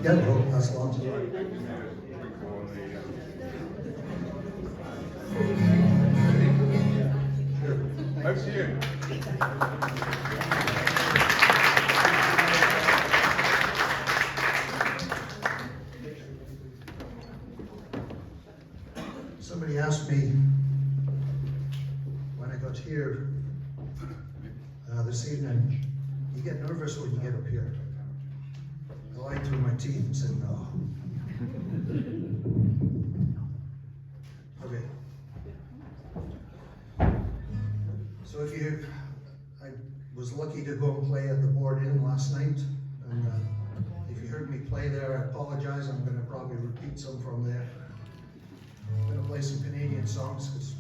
Yeah, well, that's long. Over to you. Somebody asked me when I got here this evening, you get nervous when you get up here. I lied through my teeth and said no. Okay. So I was lucky to go and play at the Board Inn last night, and if you heard me play there, I apologize. I'm going to probably repeat some from there. I'm going to play some Canadian songs because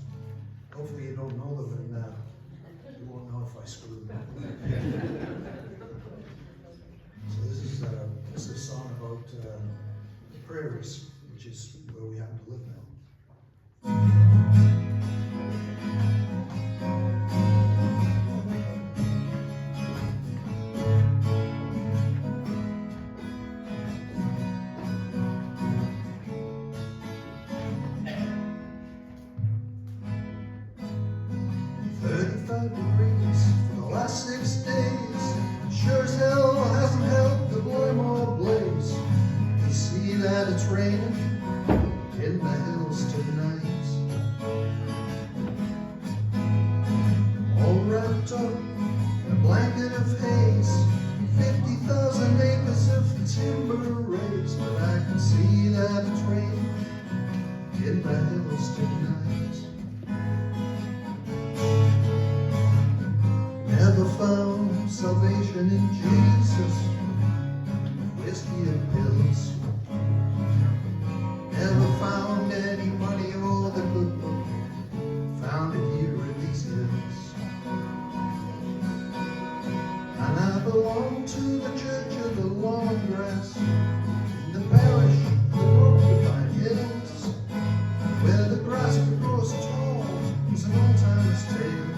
hopefully you don't know them, and you won't know if I screw them up. So this is a song about the prairies, which is where we happen to live now. 35 degrees for the last 6 days. Sure as hell hasn't helped the bloom or blaze. You see that it's raining in the hills tonight. All wrapped up in a blanket of haze. 50,000 acres of timber raised. But I can see that it's raining in the hills tonight. Never found salvation in Jesus, whiskey and pills. Never found any money or the good book, found it here in these hills. And I belong to the Church of the Long Grass, in the parish of the Porcupine Hills, where the grass grows tall as an old-timer's tale.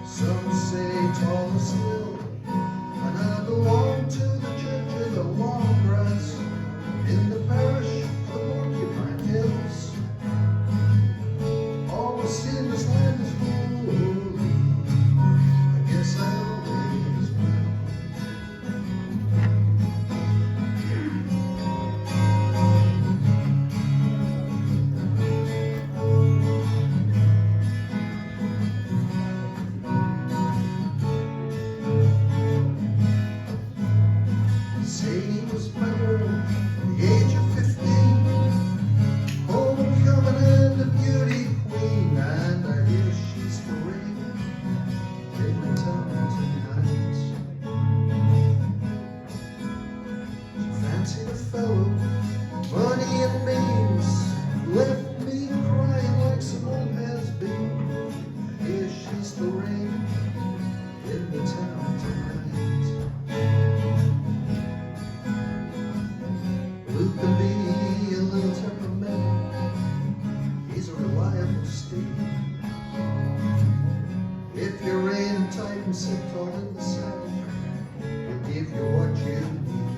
Some say taller still, and I belong to the Church of the Long Grass, in the parish of the Porcupine Hills. Always seen this land is holy, I guess I always will. Sadie was my girl at the age of 15, homecoming and a beauty queen, and I hear she's the ring in the town tonight. She fancied a fellow, money and means, left me crying like some old has-been. Here she's the ring in the town tonight. Luke can be a little temperamental, he's a reliable steed. If you're rein tight and sit tall in the saddle, he'll give you what you need.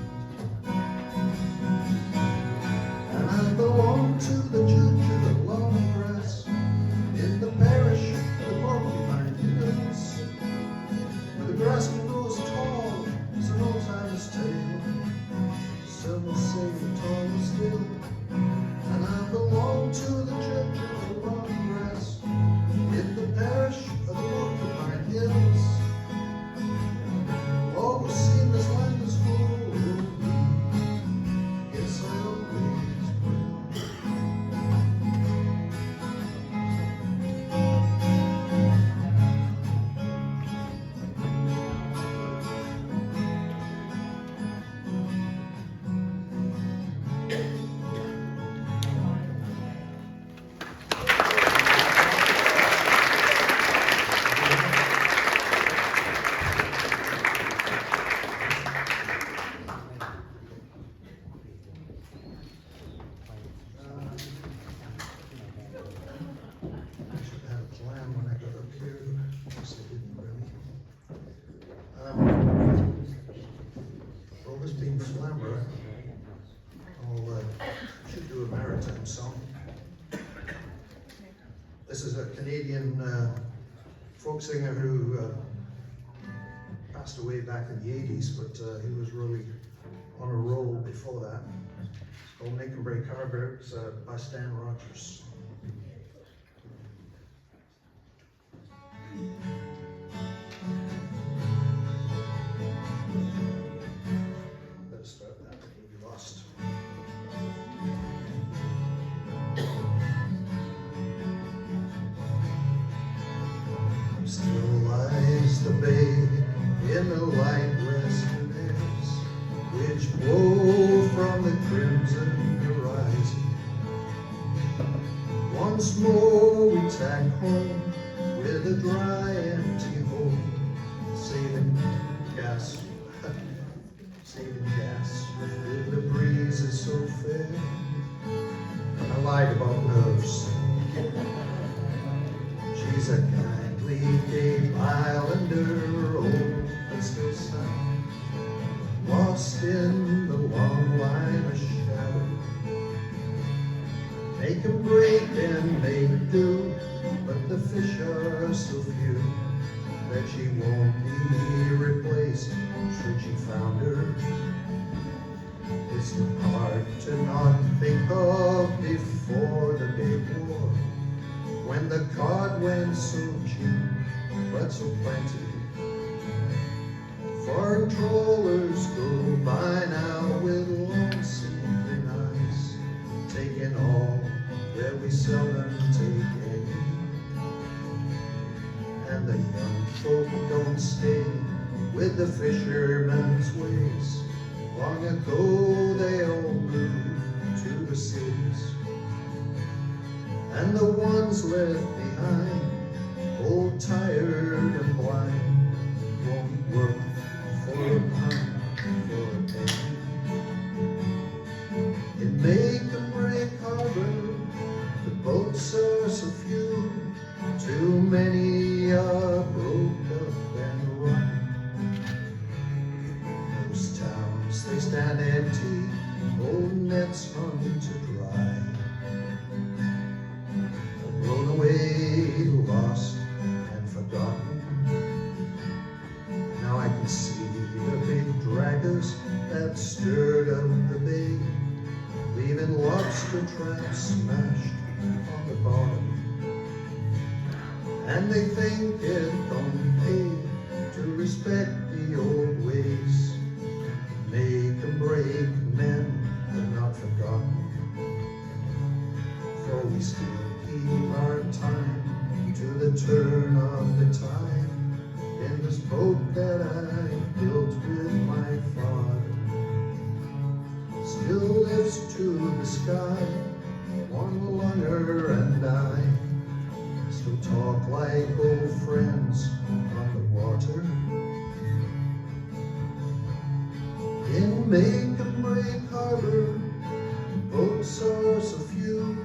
And I belong to the Church of the Long Grass, in the parish of the Porcupine Hills, where the grass grows tall as an old-timer's tale. Some will say you're taller still, and I belong to the Church of the Long Grass, in the parish of the Porcupine Hills. Always seen this land as holy, yes I always will. is a Canadian folk singer who passed away back in the 80s, but he was really on a roll before that. It's called Make and Break Harbor. It's by Stan Rogers. Let's start that. Maybe lost. Still lies the bay in the light western airs, which blow from the crimson horizon. Once more we tack home with a dry, empty hole, saving gas, with the breezes so fair. I lied about nerves. She's a kindly Cape Islander, old but still sound, lost in the long line of shadow. Make a break and make do, but the fish are so few that she won't be replaced should she founder. It's hard to not think of before the big war, when the cod went so cheap, but so plenty. Foreign trawlers go by now with lonesome green eyes, taking all that we seldom take any. And the young folk don't stay with the fishermen's ways. Long ago they all moved to the cities, and the ones left behind, old, tired and blind, won't work for a pound, for a penny. In Make and Break Harbor, the boats are so few, too many are broke up and run. Those towns, they stand empty, old nets hung to dry, blown away, lost and forgotten. Now I can see the big draggers that stirred up the bay, leaving lobster traps smashed on the bottom. And they think it don't pay to respect the old ways. Make and break men are not forgotten, for we still keep our time to the turn of the tide in this boat that I built with my father. Still lifts to the sky, one lunger and I still talk like old friends on the water. In Make and Break Harbor, boats are so few,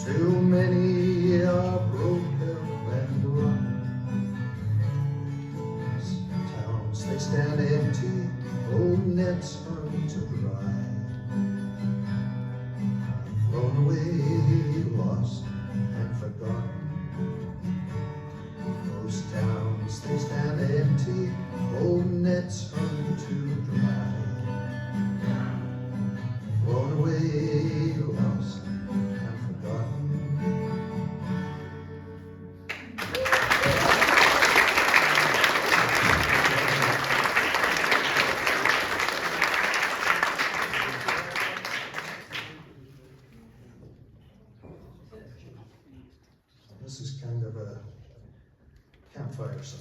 too many are broke up and run. Towns, they stand empty, old nets hung to dry, blown away, lost and forgotten. Those towns, they stand empty, old nets hung to dry, blown away, lost and forgotten. This is kind of a campfire song.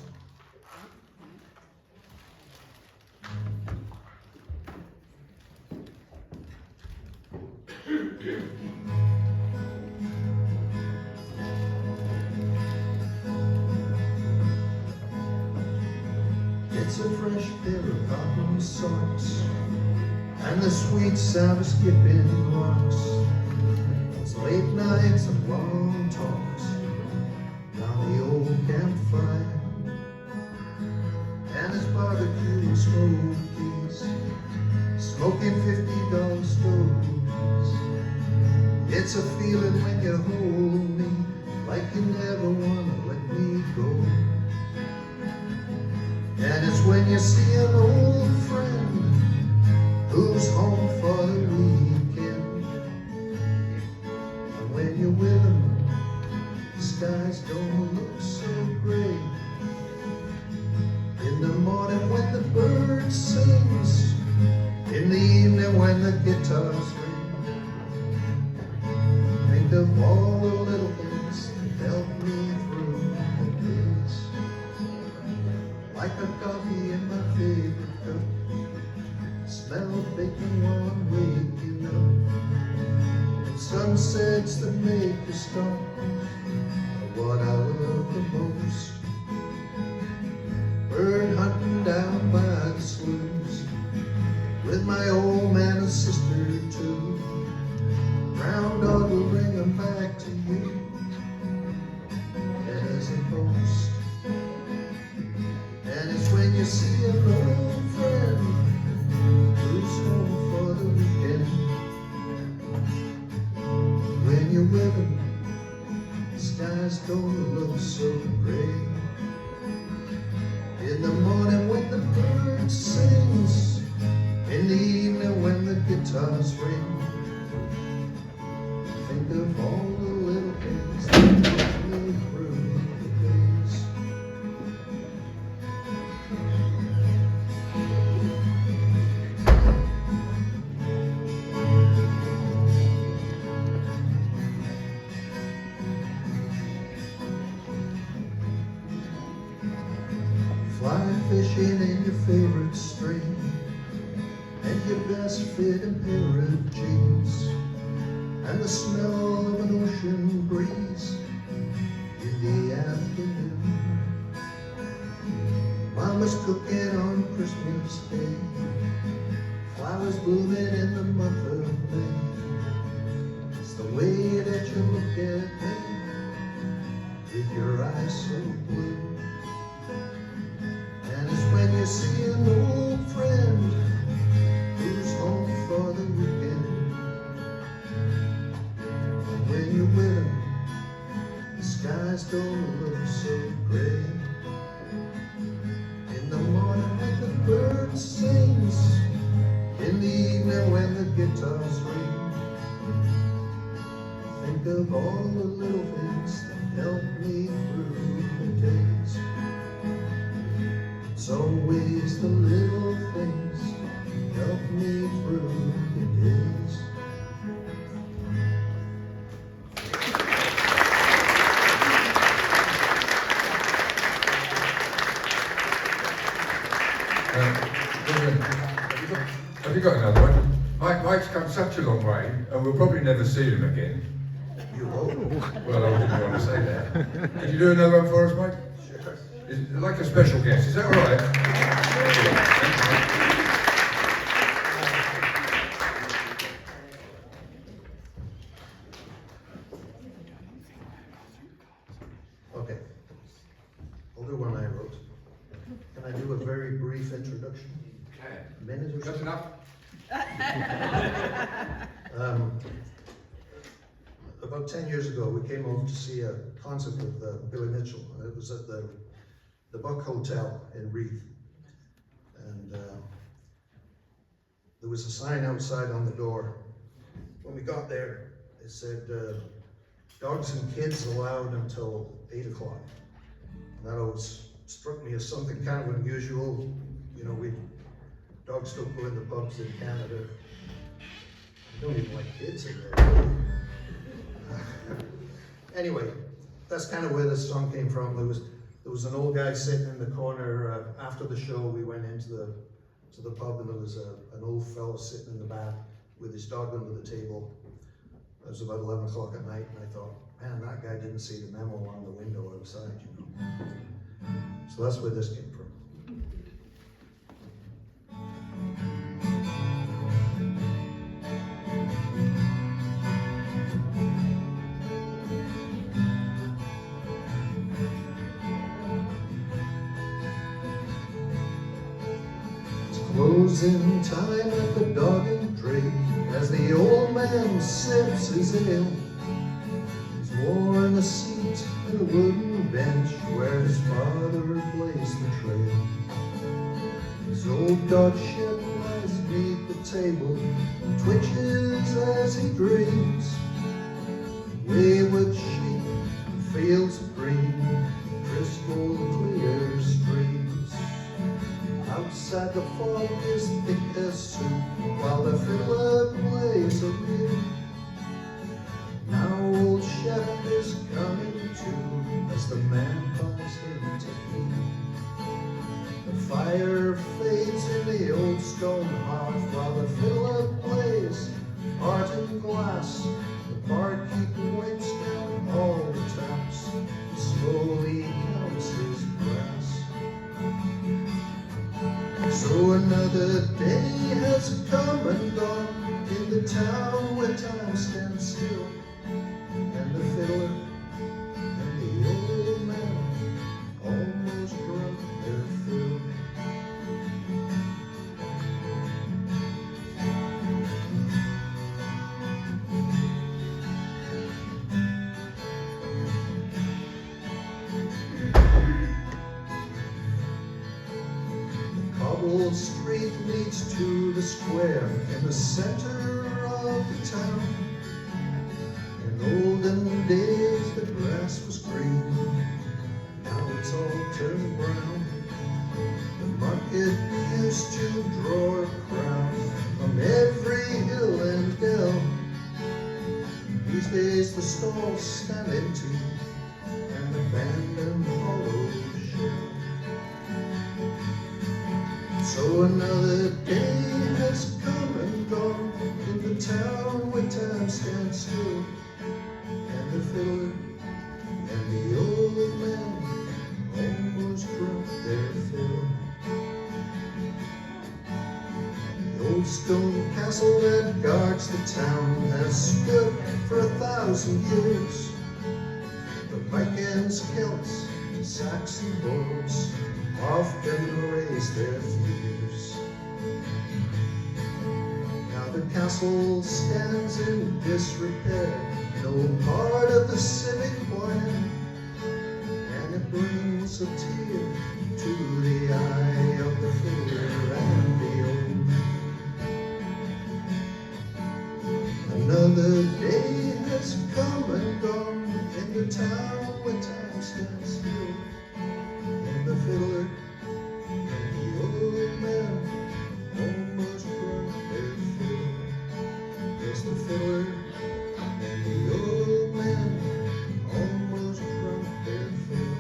It's a fresh pair of cotton socks and the sweet sound of skipping rocks. It's late nights and long talks round the old campfire, and it's barbecue and smokies, smoking $50 stoves. It's a feeling when you hold me like you never wanna let me go. And it's when you see an old friend who's home for the weekend, and when you're with him, the skies don't look so gray. In the morning when the bird sings, in the evening when the guitars ring, think of all the little things that help me through the days. Like a coffee in my favorite cup, smell of bacon while I'm waking up, and sunsets that make you stop are what I love the most. Bird hunting down by the sloughs with my old man and sister too. Brown dog will bring them back to you as a post. And it's when you see an old friend who's home for the weekend, when you're with him, the skies don't look so gray. In the morning when the bird sings, in the evening when the guitars ring, think of all the little things that help me through the days. Fly fishing in your favorite stream, and your best fit and pair of jeans, and the smell of an ocean breeze in the afternoon. Mama's cooking on Christmas Day, flowers blooming in the month of May. It's the way that you look at me with your eyes so blue. And it's when you see an old friend who's home for the weekend, and when you're with him, the skies don't look so gray. In the morning when the bird sings, in the evening when the guitars ring, think of all the little things that help me through the days. It's always the little things that help me through the days. Have you got another one? Mike's come such a long way, and we'll probably never see him again. You hope. Well, I didn't want to say that. Could you do another one for us, Mike? Sure. Like a special guest, is that all right? Okay. I'll do one I wrote. Can I do a very brief introduction? Okay. A minute or so? That's enough? About 10 years ago, we came over to see a concert with Billy Mitchell. It was at the Buck Hotel in Reeth. And there was a sign outside on the door. When we got there, it said, dogs and kids allowed until 8 o'clock. And that always struck me as something kind of unusual. You know, dogs don't go in the pubs in Canada. We don't even like kids in there. Anyway, that's kind of where this song came from. There was an old guy sitting in the corner. After the show, we went into the pub, and there was an old fellow sitting in the back with his dog under the table. It was about 11 o'clock at night, and I thought, man, that guy didn't see the memo on the window outside, you know. So that's where this came from. Closing time at the Dog and Drake as the old man sips his ale. He's worn the seat and a wooden bench where his father blazed the trail. His old Dodge shed lies beneath the table and twitches as he dreams. Wayward sheep and fields of green, crystal clear streams. Outside the fog is thick as soup, while the fiddler plays a reel. Now old Shep is coming to, as the man calls him to be. The fire fades in the old stone hearth, while the fiddler plays heart and glass. The barkeep wipes down all the taps, and slowly counts his brass. So another day has come and gone in the town where time stands still, and the fiddler and the old man almost drunk their fill. Cobbled street leads to the square in the center of the town. In olden days the grass was green, now it's all turned brown. The market used to draw a crowd from every hill and dell. These days the stalls stand empty, an abandoned hollow shell. So another day has come and gone in the town where time stands still, and the fiddler and the old man almost drunk their fill. The old stone castle that guards the town has stood for 1,000 years. The Vikings, Celts, Saxon lords often raise their fears. Now the castle stands in disrepair, no part of the civic plan, and it brings a tear to the eye of the fiddler and the old man. Another day has come and gone in the town where time stands still, and the fiddler and the old man almost broke their fiddle. Yes, the fiddler and the old man almost broke their fiddle.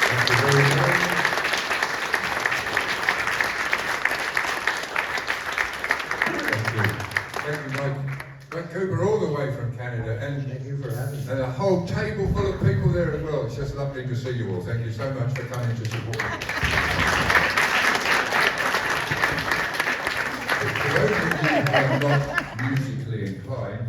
Thank you very much. Thank you, Mike Cooper, all the way from Canada, Thank you for having me. and a whole table full of people there as well. It's just lovely to see you all. Thank you so much for coming to support me. For those of you who are not musically inclined,